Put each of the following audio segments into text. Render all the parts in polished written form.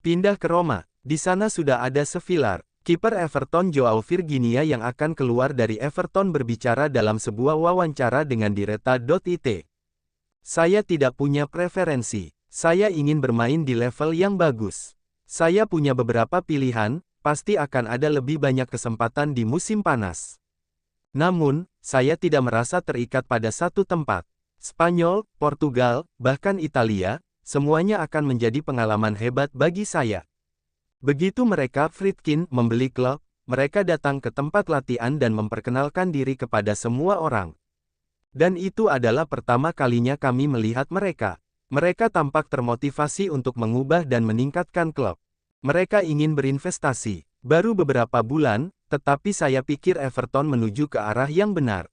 Pindah ke Roma. Di sana sudah ada Sevillar. Kiper Everton Joao Virginia yang akan keluar dari Everton berbicara dalam sebuah wawancara dengan Direta.it. Saya tidak punya preferensi. Saya ingin bermain di level yang bagus. Saya punya beberapa pilihan, pasti akan ada lebih banyak kesempatan di musim panas. Namun, saya tidak merasa terikat pada satu tempat. Spanyol, Portugal, bahkan Italia, semuanya akan menjadi pengalaman hebat bagi saya. Begitu mereka Friedkin membeli klub, mereka datang ke tempat latihan dan memperkenalkan diri kepada semua orang. Dan itu adalah pertama kalinya kami melihat mereka. Mereka tampak termotivasi untuk mengubah dan meningkatkan klub. Mereka ingin berinvestasi. Baru beberapa bulan, tetapi saya pikir Everton menuju ke arah yang benar.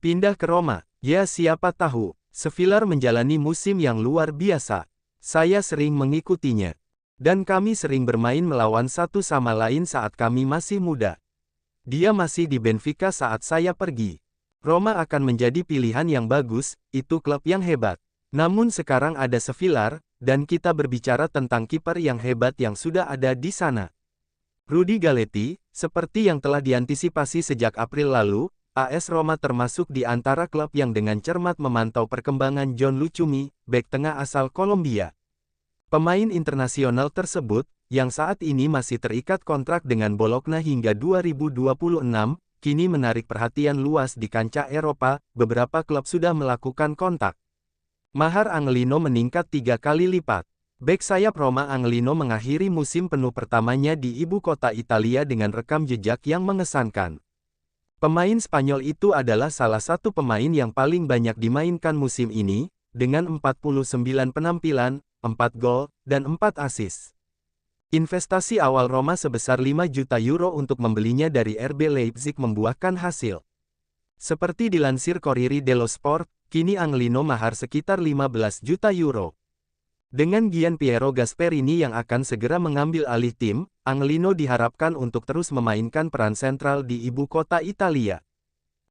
Pindah ke Roma, ya siapa tahu. Sevillar menjalani musim yang luar biasa. Saya sering mengikutinya. Dan kami sering bermain melawan satu sama lain saat kami masih muda. Dia masih di Benfica saat saya pergi. Roma akan menjadi pilihan yang bagus, itu klub yang hebat. Namun sekarang ada Sevillar, dan kita berbicara tentang kiper yang hebat yang sudah ada di sana. Rudi Galletti, seperti yang telah diantisipasi sejak April lalu, AS Roma termasuk di antara klub yang dengan cermat memantau perkembangan John Lucumi, bek tengah asal Kolombia. Pemain internasional tersebut, yang saat ini masih terikat kontrak dengan Bologna hingga 2026, kini menarik perhatian luas di kancah Eropa, beberapa klub sudah melakukan kontak. Mahar Angelino meningkat 3 kali lipat. Bek sayap Roma Angelino mengakhiri musim penuh pertamanya di ibu kota Italia dengan rekam jejak yang mengesankan. Pemain Spanyol itu adalah salah satu pemain yang paling banyak dimainkan musim ini, dengan 49 penampilan, 4 gol, dan 4 assist. Investasi awal Roma sebesar 5 juta euro untuk membelinya dari RB Leipzig membuahkan hasil. Seperti dilansir Corriere dello Sport, kini Angelino mahar sekitar 15 juta euro. Dengan Gianpiero Gasperini yang akan segera mengambil alih tim, Angelino diharapkan untuk terus memainkan peran sentral di ibu kota Italia.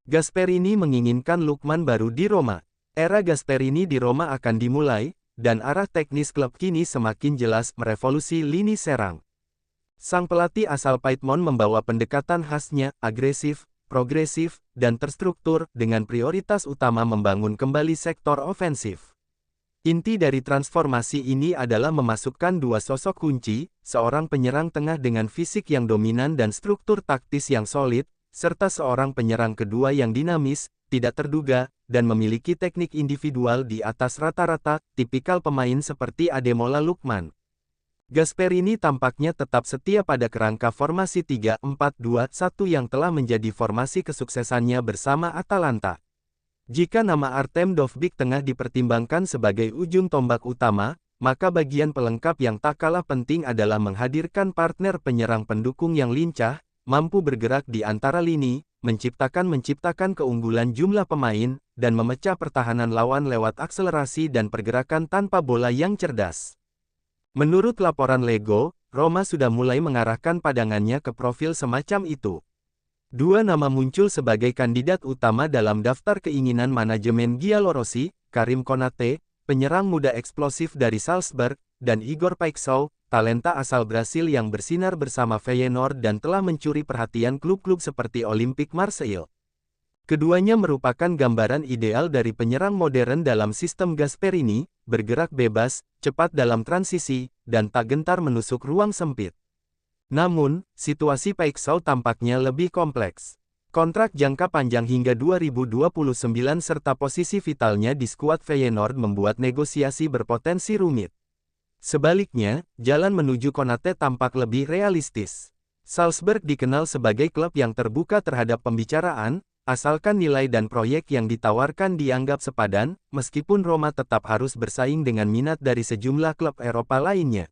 Gasperini menginginkan Lukman baru di Roma. Era Gasperini di Roma akan dimulai, dan arah teknis klub kini semakin jelas merevolusi lini serang. Sang pelatih asal Piedmont membawa pendekatan khasnya, agresif, progresif, dan terstruktur, dengan prioritas utama membangun kembali sektor ofensif. Inti dari transformasi ini adalah memasukkan dua sosok kunci, seorang penyerang tengah dengan fisik yang dominan dan struktur taktis yang solid, serta seorang penyerang kedua yang dinamis, tidak terduga, dan memiliki teknik individual di atas rata-rata, tipikal pemain seperti Ademola Lookman. Gasperini tampaknya tetap setia pada kerangka formasi 3-4-2-1 yang telah menjadi formasi kesuksesannya bersama Atalanta. Jika nama Artem Dovbyk tengah dipertimbangkan sebagai ujung tombak utama, maka bagian pelengkap yang tak kalah penting adalah menghadirkan partner penyerang pendukung yang lincah, mampu bergerak di antara lini, menciptakan keunggulan jumlah pemain, dan memecah pertahanan lawan lewat akselerasi dan pergerakan tanpa bola yang cerdas. Menurut laporan Lego, Roma sudah mulai mengarahkan pandangannya ke profil semacam itu. Dua nama muncul sebagai kandidat utama dalam daftar keinginan manajemen Giallorossi, Karim Konate, penyerang muda eksplosif dari Salzburg, dan Igor Paixão, talenta asal Brasil yang bersinar bersama Feyenoord dan telah mencuri perhatian klub-klub seperti Olympique Marseille. Keduanya merupakan gambaran ideal dari penyerang modern dalam sistem Gasperini, bergerak bebas, cepat dalam transisi, dan tak gentar menusuk ruang sempit. Namun, situasi Paixão tampaknya lebih kompleks. Kontrak jangka panjang hingga 2029 serta posisi vitalnya di skuad Feyenoord membuat negosiasi berpotensi rumit. Sebaliknya, jalan menuju Konate tampak lebih realistis. Salzburg dikenal sebagai klub yang terbuka terhadap pembicaraan, asalkan nilai dan proyek yang ditawarkan dianggap sepadan, meskipun Roma tetap harus bersaing dengan minat dari sejumlah klub Eropa lainnya.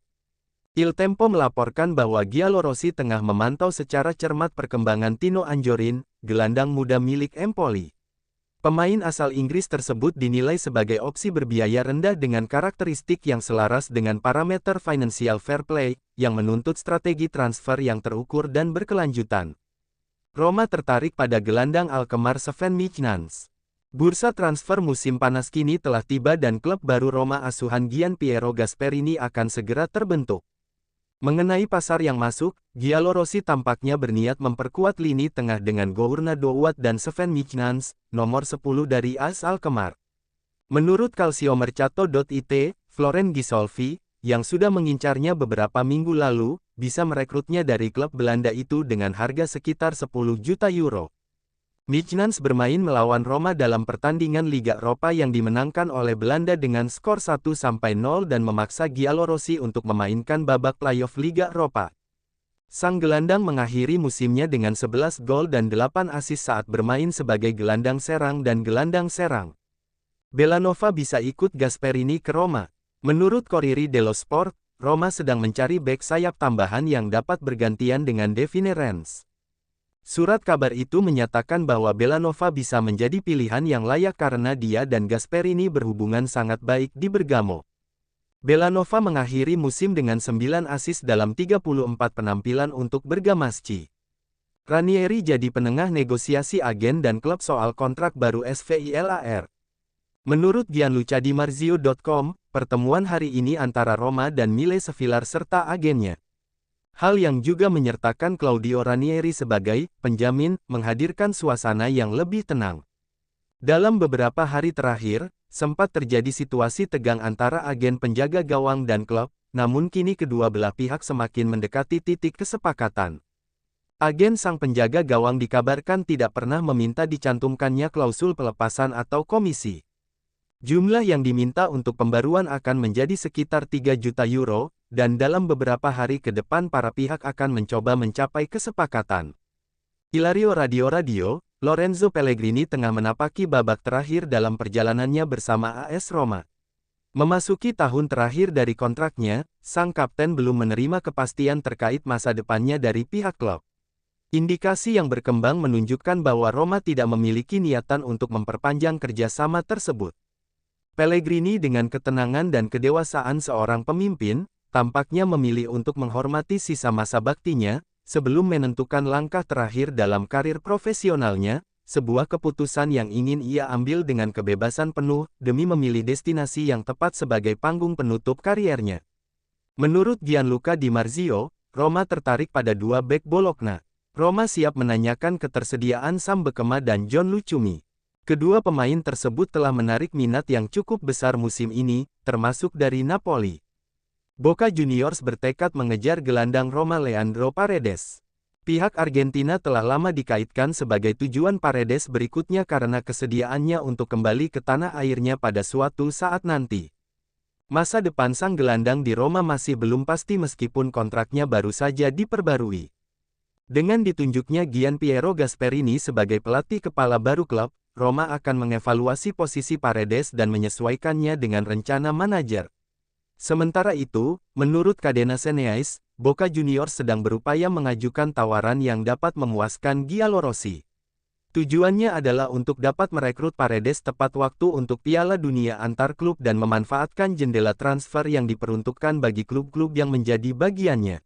Il Tempo melaporkan bahwa Giallorossi tengah memantau secara cermat perkembangan Tino Anjorin, gelandang muda milik Empoli. Pemain asal Inggris tersebut dinilai sebagai opsi berbiaya rendah dengan karakteristik yang selaras dengan parameter financial fair play, yang menuntut strategi transfer yang terukur dan berkelanjutan. Roma tertarik pada gelandang Alkmaar Sven Mijnans. Bursa transfer musim panas kini telah tiba dan klub baru Roma asuhan Gianpiero Gasperini akan segera terbentuk. Mengenai pasar yang masuk, Giallorossi tampaknya berniat memperkuat lini tengah dengan Gourna Douat dan Sven Mijnans, nomor 10 dari AS Alkmaar. Menurut Calciomercato.it, Florent Gisolfi, yang sudah mengincarnya beberapa minggu lalu, bisa merekrutnya dari klub Belanda itu dengan harga sekitar 10 juta euro. Mijnans bermain melawan Roma dalam pertandingan Liga Eropa yang dimenangkan oleh Belanda dengan skor 1-0 dan memaksa Giallorossi untuk memainkan babak playoff Liga Eropa. Sang gelandang mengakhiri musimnya dengan 11 gol dan 8 assist saat bermain sebagai gelandang serang dan gelandang serang. Belanova bisa ikut Gasperini ke Roma. Menurut Corriere dello Sport, Roma sedang mencari bek sayap tambahan yang dapat bergantian dengan Devine Rennes. Surat kabar itu menyatakan bahwa Belanova bisa menjadi pilihan yang layak karena dia dan Gasperini berhubungan sangat baik di Bergamo. Belanova mengakhiri musim dengan 9 assist dalam 34 penampilan untuk Bergamaschi. Ranieri jadi penengah negosiasi agen dan klub soal kontrak baru SVILAR. Menurut Gianluca Di Marzio.com, pertemuan hari ini antara Roma dan Mille Sevilar serta agennya. Hal yang juga menyertakan Claudio Ranieri sebagai penjamin, menghadirkan suasana yang lebih tenang. Dalam beberapa hari terakhir, sempat terjadi situasi tegang antara agen penjaga gawang dan klub, namun kini kedua belah pihak semakin mendekati titik kesepakatan. Agen sang penjaga gawang dikabarkan tidak pernah meminta dicantumkannya klausul pelepasan atau komisi. Jumlah yang diminta untuk pembaruan akan menjadi sekitar 3 juta euro, dan dalam beberapa hari ke depan para pihak akan mencoba mencapai kesepakatan. Ilario Radio, Lorenzo Pellegrini tengah menapaki babak terakhir dalam perjalanannya bersama AS Roma. Memasuki tahun terakhir dari kontraknya, sang kapten belum menerima kepastian terkait masa depannya dari pihak klub. Indikasi yang berkembang menunjukkan bahwa Roma tidak memiliki niatan untuk memperpanjang kerjasama tersebut. Pellegrini dengan ketenangan dan kedewasaan seorang pemimpin, tampaknya memilih untuk menghormati sisa masa baktinya, sebelum menentukan langkah terakhir dalam karir profesionalnya, sebuah keputusan yang ingin ia ambil dengan kebebasan penuh, demi memilih destinasi yang tepat sebagai panggung penutup kariernya. Menurut Gianluca Di Marzio, Roma tertarik pada dua bek Bologna. Roma siap menanyakan ketersediaan Sam Bekema dan John Lucumi. Kedua pemain tersebut telah menarik minat yang cukup besar musim ini, termasuk dari Napoli. Boca Juniors bertekad mengejar gelandang Roma Leandro Paredes. Pihak Argentina telah lama dikaitkan sebagai tujuan Paredes berikutnya karena kesediaannya untuk kembali ke tanah airnya pada suatu saat nanti. Masa depan sang gelandang di Roma masih belum pasti meskipun kontraknya baru saja diperbarui. Dengan ditunjuknya Gianpiero Gasperini sebagai pelatih kepala baru klub, Roma akan mengevaluasi posisi Paredes dan menyesuaikannya dengan rencana manajer. Sementara itu, menurut Cadena Seneais, Boca Juniors sedang berupaya mengajukan tawaran yang dapat memuaskan Giallorossi. Tujuannya adalah untuk dapat merekrut Paredes tepat waktu untuk Piala Dunia antar klub dan memanfaatkan jendela transfer yang diperuntukkan bagi klub-klub yang menjadi bagiannya.